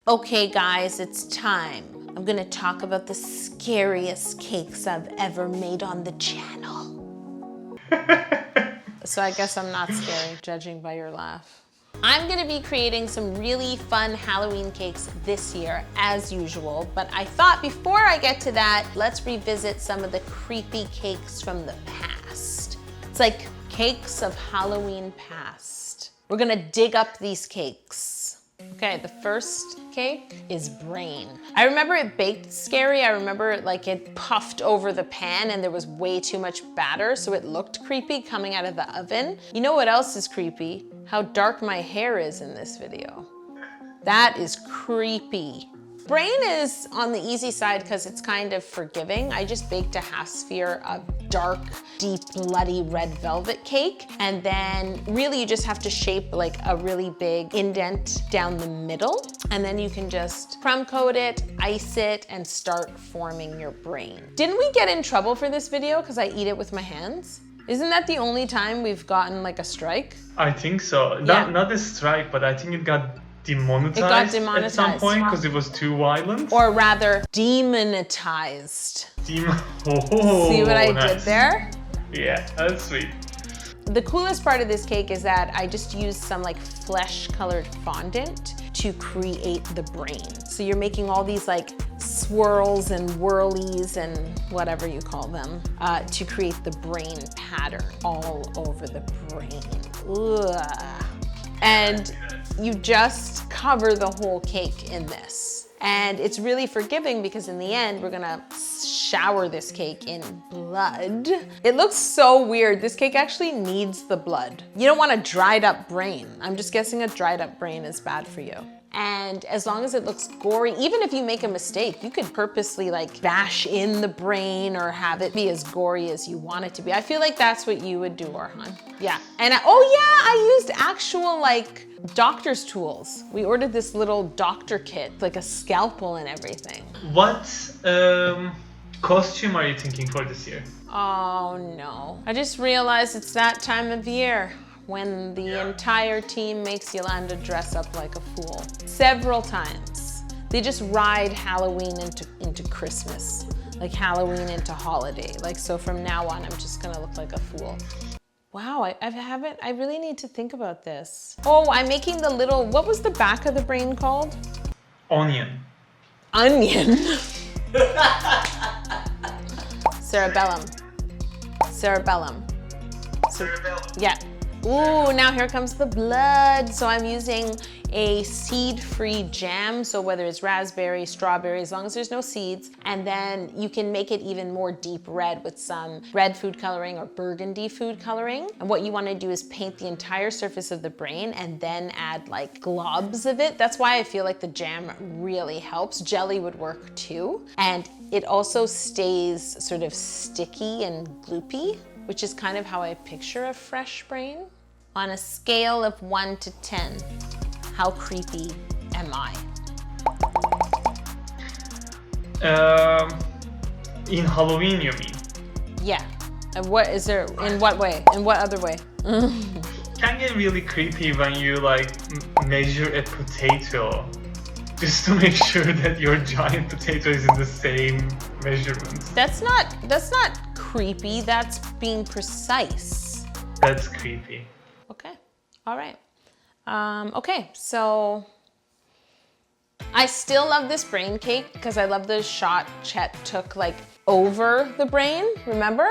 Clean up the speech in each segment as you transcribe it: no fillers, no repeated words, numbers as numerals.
Okay guys, it's time. I'm gonna talk about the scariest cakes I've ever made on the channel. So I guess I'm not scary, judging by your laugh. I'm gonna be creating some really fun Halloween cakes this year, as usual, but I thought before I get to that, let's revisit some of the creepy cakes from the past. It's like cakes of Halloween past. We're gonna dig up these cakes. Okay, the first cake is brain. I remember it baked scary. I remember it puffed over the pan and there was way too much batter, so it looked creepy coming out of the oven. You know what else is creepy? How dark my hair is in this video. That is creepy. Brain is on the easy side because it's kind of forgiving. I just baked a half sphere of dark, deep, bloody red velvet cake. And then really you just have to shape like a really big indent down the middle. And then you can just crumb coat it, ice it, and start forming your brain. Didn't we get in trouble for this video because I eat it with my hands? Isn't that the only time we've gotten like a strike? I think so. Yeah. Not a strike, but I think it got demonetized at some point because it was too violent. Or rather, demonetized. Oh, see what I nice. did there? Yeah, that's sweet. The coolest part of this cake is that I just used some like flesh-colored fondant to create the brain. So you're making all these like swirls and whirlies and whatever you call them to create the brain pattern all over the brain. Ugh. And you just cover the whole cake in this. And it's really forgiving because in the end, we're gonna shower this cake in blood. It looks so weird. This cake actually needs the blood. You don't want a dried up brain. I'm just guessing a dried up brain is bad for you. And as long as it looks gory, even if you make a mistake, you could purposely like bash in the brain or have it be as gory as you want it to be. I feel like that's what you would do, Orhan. Yeah, and I used actual like doctor's tools. We ordered this little doctor kit, like a scalpel and everything. What costume are you thinking for this year? Oh no, I just realized it's that time of year when the entire team makes Yolanda dress up like a fool. Several times. They just ride Halloween into Christmas, like Halloween into holiday. Like, so from now on, I'm just gonna look like a fool. Wow, I really need to think about this. Oh, I'm making the little, what was the back of the brain called? Onion. Onion. Cerebellum. Cerebellum. Yeah. Ooh, now here comes the blood. So I'm using a seed-free jam. So whether it's raspberry, strawberry, as long as there's no seeds. And then you can make it even more deep red with some red food coloring or burgundy food coloring. And what you want to do is paint the entire surface of the brain and then add like globs of it. That's why I feel like the jam really helps. Jelly would work too. And it also stays sort of sticky and gloopy, which is kind of how I picture a fresh brain. On a scale of 1 to 10, how creepy am I? In Halloween, you mean? Yeah. And what is there, in what way? In what other way? Can get really creepy when you like measure a potato just to make sure that your giant potato is in the same measurements. That's not creepy, that's being precise. That's creepy. Okay, all right. Okay, so I still love this brain cake because I love the shot Chet took like over the brain, remember?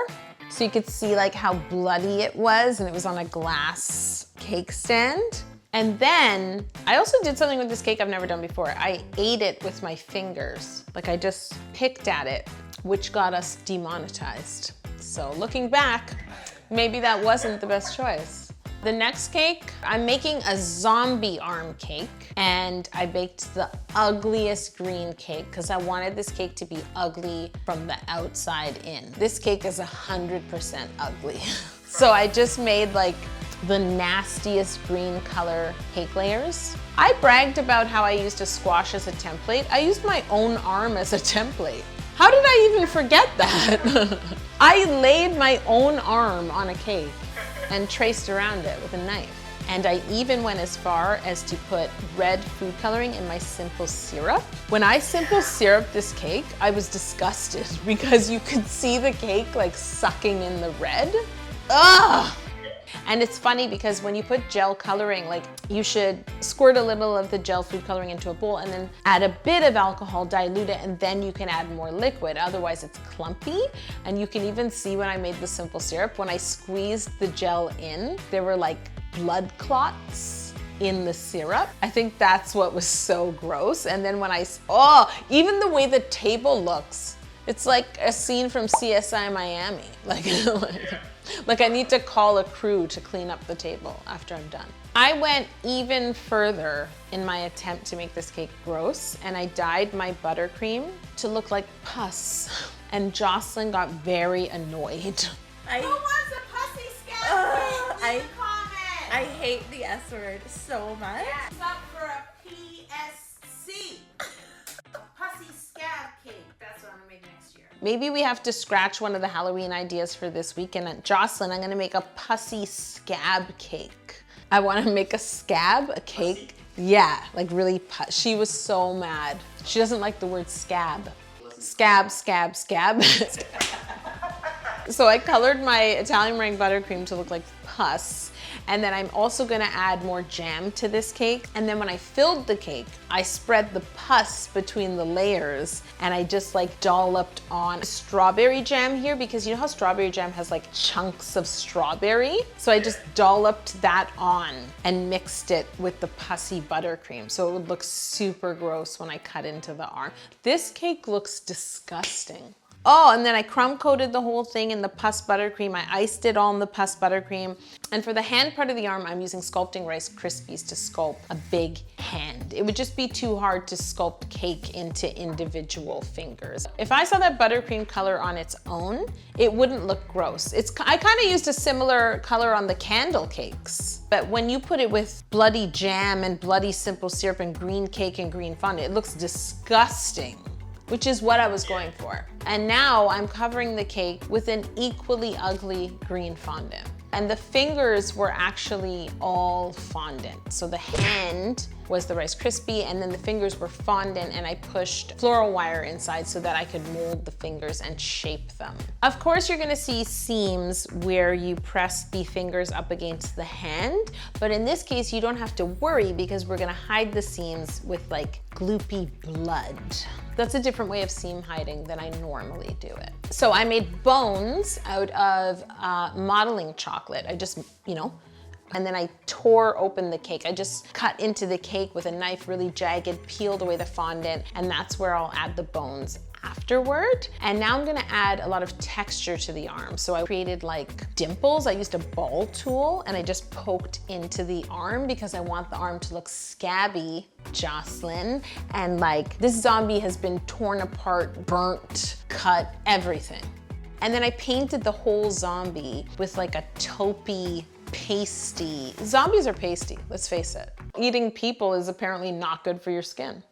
So you could see like how bloody it was and it was on a glass cake stand. And then I also did something with this cake I've never done before. I ate it with my fingers. Like I just picked at it, which got us demonetized. So looking back, maybe that wasn't the best choice. The next cake, I'm making a zombie arm cake, and I baked the ugliest green cake because I wanted this cake to be ugly from the outside in. This cake is 100% ugly. So I just made like the nastiest green color cake layers. I bragged about how I used a squash as a template. I used my own arm as a template. How did I even forget that? I laid my own arm on a cake and traced around it with a knife. And I even went as far as to put red food coloring in my simple syrup. When I simple syrup this cake, I was disgusted because you could see the cake like sucking in the red. Ugh! And it's funny because when you put gel coloring, like you should squirt a little of the gel food coloring into a bowl and then add a bit of alcohol, dilute it, and then you can add more liquid. Otherwise it's clumpy. And you can even see when I made the simple syrup, when I squeezed the gel in, there were like blood clots in the syrup. I think that's what was so gross. And then when even the way the table looks, it's like a scene from CSI Miami. Like I need to call a crew to clean up the table after I'm done. I went even further in my attempt to make this cake gross, and I dyed my buttercream to look like pus. And Jocelyn got very annoyed. Who wants a pussy scab cake? Leave a comment. I hate the S word so much. Yeah, it's up for a PSC. A pussy scab cake. That's what I'm gonna make next year. Maybe we have to scratch one of the Halloween ideas for this weekend. At Jocelyn, I'm gonna make a pussy scab cake. I wanna make a scab, a cake. Pussy. Yeah, like really she was so mad. She doesn't like the word scab. Scab, scab, scab. So I colored my Italian meringue buttercream to look like pus. And then I'm also gonna add more jam to this cake. And then when I filled the cake, I spread the pus between the layers and I just like dolloped on strawberry jam here, because you know how strawberry jam has like chunks of strawberry? So I just dolloped that on and mixed it with the pussy buttercream. So it would look super gross when I cut into the arm. This cake looks disgusting. Oh, and then I crumb coated the whole thing in the pus buttercream. I iced it all in the pus buttercream. And for the hand part of the arm, I'm using sculpting Rice Krispies to sculpt a big hand. It would just be too hard to sculpt cake into individual fingers. If I saw that buttercream color on its own, it wouldn't look gross. I kind of used a similar color on the candle cakes. But when you put it with bloody jam and bloody simple syrup and green cake and green fondant, it looks disgusting, which is what I was going for. And now I'm covering the cake with an equally ugly green fondant. And the fingers were actually all fondant. So the hand was the Rice Krispie, and then the fingers were fondant, and I pushed floral wire inside so that I could mold the fingers and shape them. Of course, you're gonna see seams where you press the fingers up against the hand, but in this case, you don't have to worry because we're gonna hide the seams with like gloopy blood. That's a different way of seam hiding than I normally do it. So I made bones out of modeling chocolate. I just, and then I tore open the cake. I just cut into the cake with a knife, really jagged, peeled away the fondant, and that's where I'll add the bones afterward. And now I'm gonna add a lot of texture to the arm. So I created like dimples. I used a ball tool and I just poked into the arm because I want the arm to look scabby, Jocelyn. And like this zombie has been torn apart, burnt, cut, everything. And then I painted the whole zombie with like a taupey, pasty. Zombies are pasty, let's face it. Eating people is apparently not good for your skin.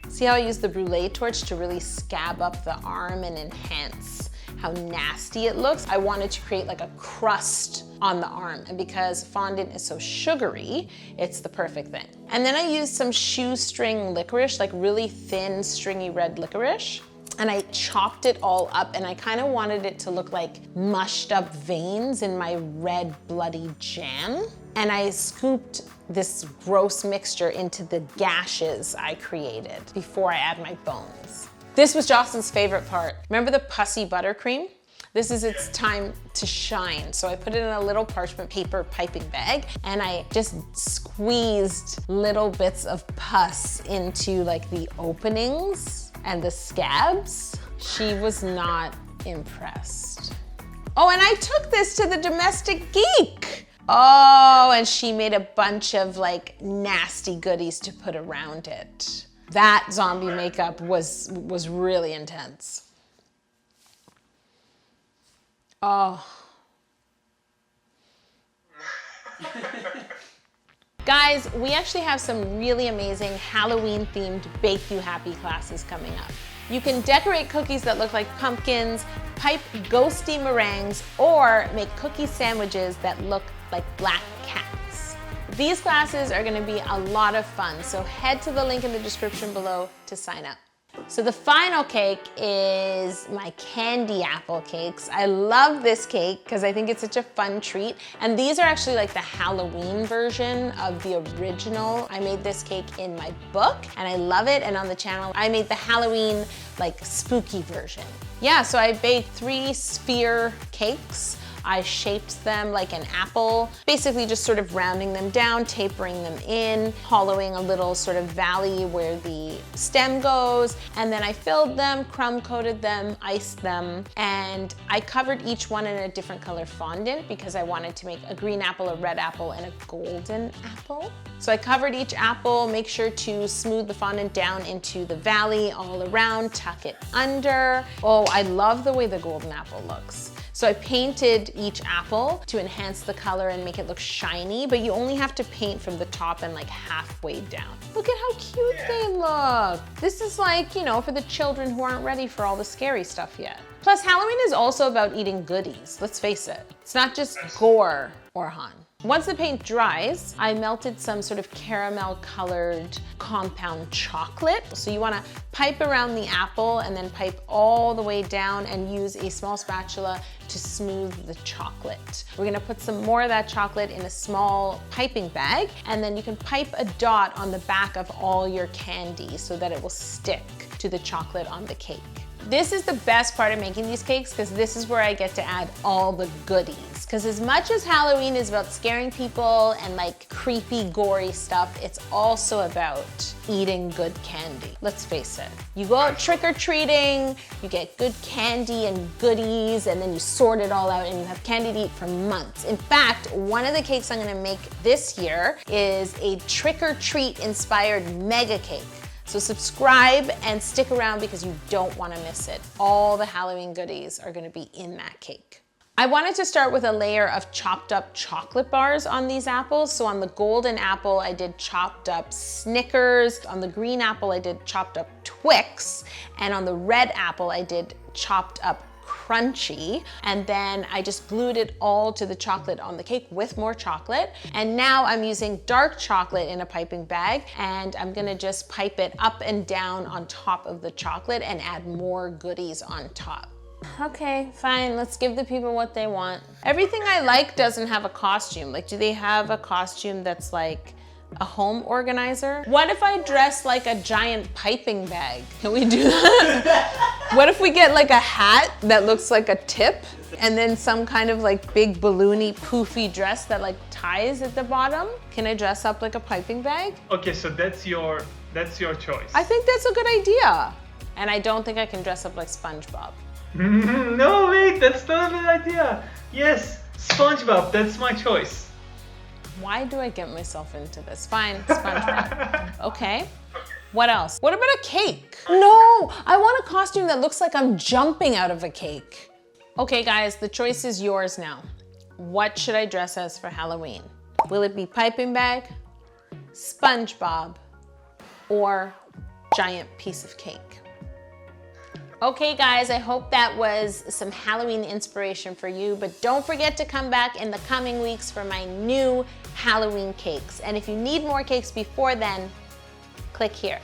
See how I used the brulee torch to really scab up the arm and enhance how nasty it looks? I wanted to create like a crust on the arm, and because fondant is so sugary, it's the perfect thing. And then I used some shoestring licorice, like really thin, stringy red licorice, and I chopped it all up, and I kind of wanted it to look like mushed up veins in my red bloody jam. And I scooped this gross mixture into the gashes I created before I add my bones. This was Jocelyn's favorite part. Remember the pussy buttercream? This is its time to shine. So I put it in a little parchment paper piping bag, and I just squeezed little bits of pus into like the openings and the scabs. She was not impressed. Oh, and I took this to the Domestic Geek. Oh, and she made a bunch of like nasty goodies to put around it. That zombie makeup was really intense. Oh. Guys, we actually have some really amazing Halloween-themed Bake You Happy classes coming up. You can decorate cookies that look like pumpkins, pipe ghosty meringues, or make cookie sandwiches that look like black cats. These classes are gonna be a lot of fun, so head to the link in the description below to sign up. So the final cake is my candy apple cakes. I love this cake because I think it's such a fun treat. And these are actually like the Halloween version of the original. I made this cake in my book and I love it. And on the channel, I made the Halloween like spooky version. Yeah, so I baked 3 sphere cakes. I shaped them like an apple, basically just sort of rounding them down, tapering them in, hollowing a little sort of valley where the stem goes, and then I filled them, crumb coated them, iced them, and I covered each one in a different color fondant because I wanted to make a green apple, a red apple, and a golden apple. So I covered each apple, make sure to smooth the fondant down into the valley all around, tuck it under. Oh, I love the way the golden apple looks. So I painted each apple to enhance the color and make it look shiny, but you only have to paint from the top and like halfway down. Look at how cute they look. This is like, you know, for the children who aren't ready for all the scary stuff yet. Plus, Halloween is also about eating goodies, let's face it. It's not just gore or fun. Once the paint dries, I melted some sort of caramel colored compound chocolate. So you wanna pipe around the apple and then pipe all the way down and use a small spatula to smooth the chocolate. We're gonna put some more of that chocolate in a small piping bag, and then you can pipe a dot on the back of all your candy so that it will stick to the chocolate on the cake. This is the best part of making these cakes because this is where I get to add all the goodies. Because as much as Halloween is about scaring people and like creepy, gory stuff, it's also about eating good candy. Let's face it. You go out trick-or-treating, you get good candy and goodies, and then you sort it all out and you have candy to eat for months. In fact, one of the cakes I'm gonna make this year is a trick-or-treat inspired mega cake. So subscribe and stick around because you don't want to miss it. All the Halloween goodies are going to be in that cake. I wanted to start with a layer of chopped up chocolate bars on these apples. So on the golden apple, I did chopped up Snickers. On the green apple, I did chopped up Twix. And on the red apple, I did chopped up Crunchy, and then I just glued it all to the chocolate on the cake with more chocolate. And now I'm using dark chocolate in a piping bag, and I'm gonna just pipe it up and down on top of the chocolate and add more goodies on top. Okay, fine, let's give the people what they want. Everything I like doesn't have a costume. Like, do they have a costume that's like a home organizer? What if I dress like a giant piping bag? Can we do that? What if we get like a hat that looks like a tip and then some kind of like big balloony poofy dress that like ties at the bottom? Can I dress up like a piping bag? Okay, so that's your choice. I think that's a good idea. And I don't think I can dress up like SpongeBob. No, wait, that's not a good idea. Yes, SpongeBob, that's my choice. Why do I get myself into this? Fine, SpongeBob. Okay. What else? What about a cake? No, I want a costume that looks like I'm jumping out of a cake. Okay guys, the choice is yours now. What should I dress as for Halloween? Will it be piping bag, SpongeBob, or giant piece of cake? Okay guys, I hope that was some Halloween inspiration for you, but don't forget to come back in the coming weeks for my new Halloween cakes. And if you need more cakes before then, click here.